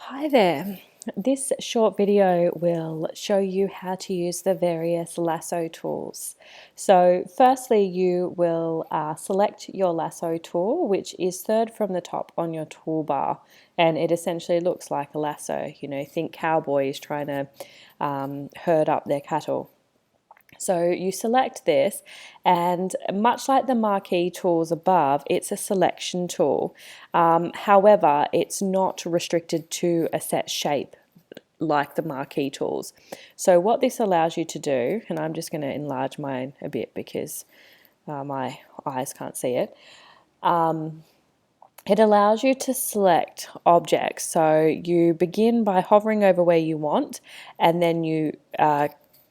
Hi there. This short video will show you how to use the various lasso tools. So firstly, you will select your lasso tool, which is third from the top on your toolbar, and it essentially looks like a lasso. You know, think cowboys trying to herd up their cattle. So you select this, and much like the marquee tools above, it's a selection tool. However, it's not restricted to a set shape like the marquee tools. So what this allows you to do, and I'm just going to enlarge mine a bit because my eyes can't see it. It allows you to select objects. So you begin by hovering over where you want, and then you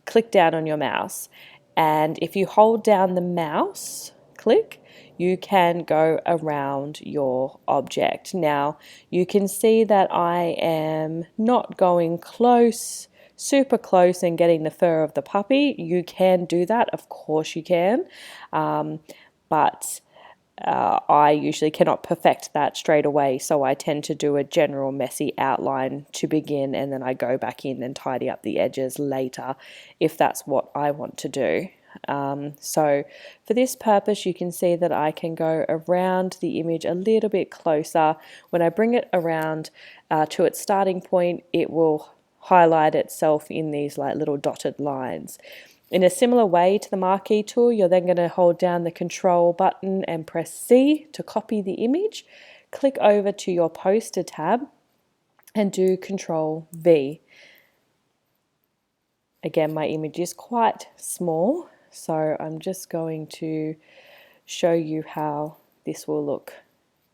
click down on your mouse. And if you hold down the mouse click, you can go around your object. Now you can see that I am not going close, super close and getting the fur of the puppy. You can do that, of course you can, but I usually cannot perfect that straight away, so I tend to do a general messy outline to begin, and then I go back in and tidy up the edges later if that's what I want to do. So for this purpose, you can see that I can go around the image a little bit closer. When I bring it around to its starting point, it will highlight itself in these like little dotted lines. In a similar way to the marquee tool, you're then going to hold down the control button and press C to copy the image. Click over to your poster tab and do control V. Again, my image is quite small, so I'm just going to show you how this will look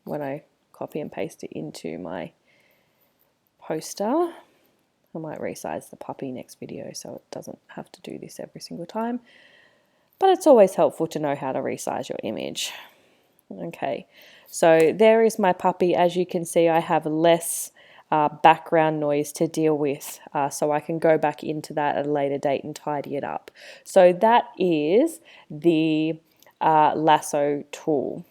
when I copy and paste it into my poster. I might resize the puppy next video so it doesn't have to do this every single time, but it's always helpful to know how to resize your image. Okay, so there is my puppy. As you can see, I have less background noise to deal with, so I can go back into that at a later date and tidy it up. So that is the lasso tool.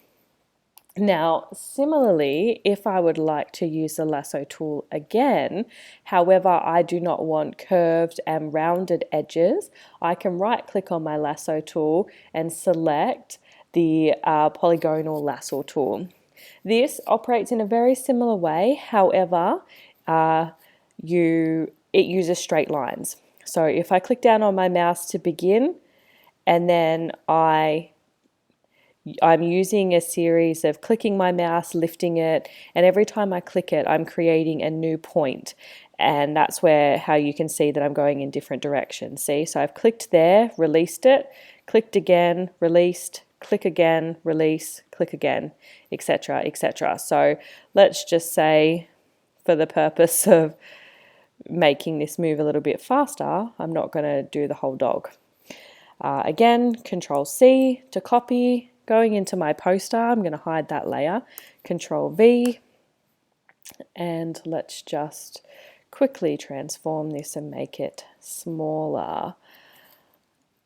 Now, similarly, if I would like to use the lasso tool again, however, I do not want curved and rounded edges, I can right click on my lasso tool and select the Polygonal Lasso tool. This operates in a very similar way, however, it uses straight lines. So if I click down on my mouse to begin, and then I'm using a series of clicking my mouse, lifting it, and every time I click it, I'm creating a new point. And that's how you can see that I'm going in different directions. See, so I've clicked there, released it, clicked again, released, click again, release, click again, etc., etc. So let's just say, for the purpose of making this move a little bit faster, I'm not going to do the whole dog. Again, Control C to copy. Going into my poster, I'm going to hide that layer. Control V, and let's just quickly transform this and make it smaller.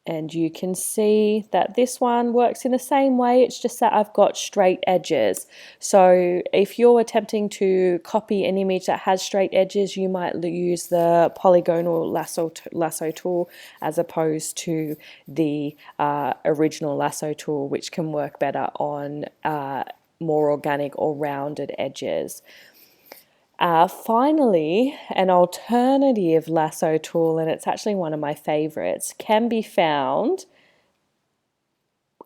And you can see that this one works in the same way, it's just that I've got straight edges. So if you're attempting to copy an image that has straight edges, you might use the Polygonal Lasso tool as opposed to the original Lasso tool, which can work better on more organic or rounded edges. Finally, an alternative lasso tool, and it's actually one of my favorites, can be found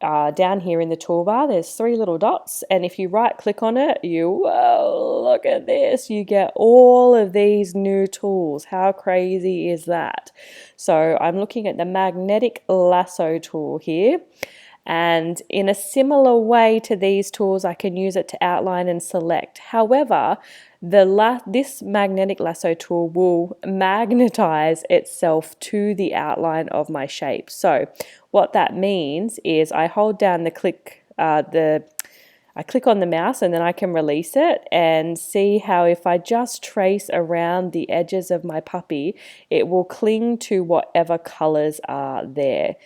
down here in the toolbar. There's 3 little dots, and if you right click on it, whoa, look at this, you get all of these new tools. How crazy is that? So I'm looking at the magnetic lasso tool here. And in a similar way to these tools, I can use it to outline and select. However, this magnetic lasso tool will magnetize itself to the outline of my shape. So what that means is I hold down the I click on the mouse and then I can release it, and see how if I just trace around the edges of my puppy, it will cling to whatever colors are there.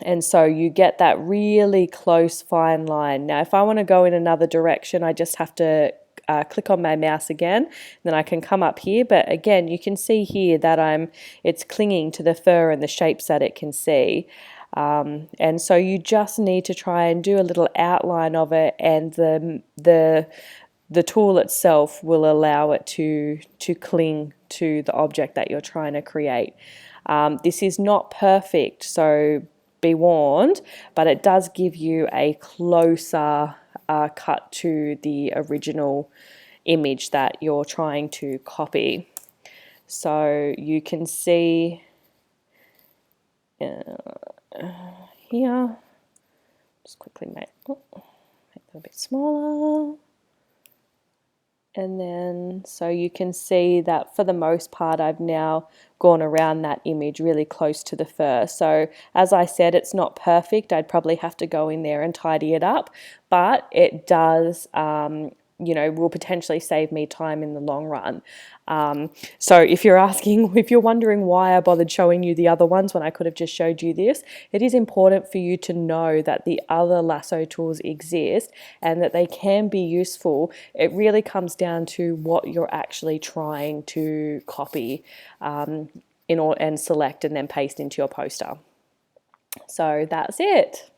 And so you get that really close fine line. Now, if I want to go in another direction, I just have to click on my mouse again, then I can come up here. But again, you can see here that it's clinging to the fur and the shapes that it can see. And so you just need to try and do a little outline of it, and the tool itself will allow it to cling to the object that you're trying to create. This is not perfect, so be warned, but it does give you a closer cut to the original image that you're trying to copy. So you can see here, just quickly make it a bit smaller. And then, so you can see that for the most part, I've now gone around that image really close to the fur. So as I said, it's not perfect. I'd probably have to go in there and tidy it up, but it does, will potentially save me time in the long run. So if you're wondering why I bothered showing you the other ones when I could have just showed you this, it is important for you to know that the other lasso tools exist and that they can be useful. It really comes down to what you're actually trying to copy and select and then paste into your poster. So that's it.